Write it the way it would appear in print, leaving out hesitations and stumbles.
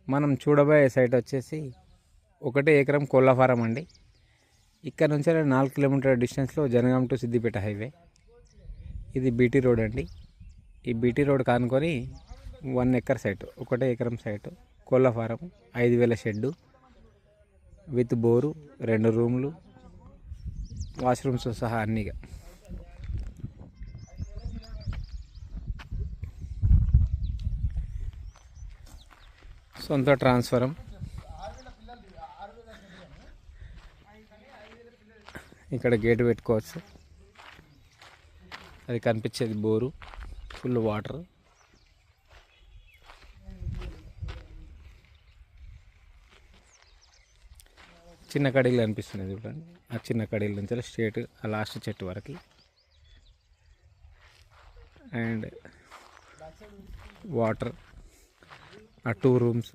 మనం చూడబోయే సైట్ వచ్చేసి 1 ఎకరం కోళ్ళ ఫారం అండి. ఇక్కడ నుంచి 4 కిలోమీటర్ల డిస్టెన్స్లో జనగాం టు సిద్దిపేట హైవే. ఇది బీటీ రోడ్ అండి. ఈ బీటీ రోడ్ కానుకొని 1 ఎకర్ సైట్, 1 ఎకరం సైట్, కోళ్ళ ఫారం, 5000 షెడ్డు విత్ బోరు, 2 రూమ్లు, వాష్రూమ్స్ సహా అన్నీగా. సొంత ట్రాన్స్ఫరం, ఇక్కడ గేటు పెట్టుకోవచ్చు. అది కనిపించేది బోరు, ఫుల్ వాటర్. చిన్న కడీలు అనిపిస్తున్నాయి చూడండి. ఆ చిన్న కడీల నుంచి స్ట్రేట్ ఆ లాస్ట్ చెట్టు వరకు. అండ్ వాటర్, ఆ 2 రూమ్స్.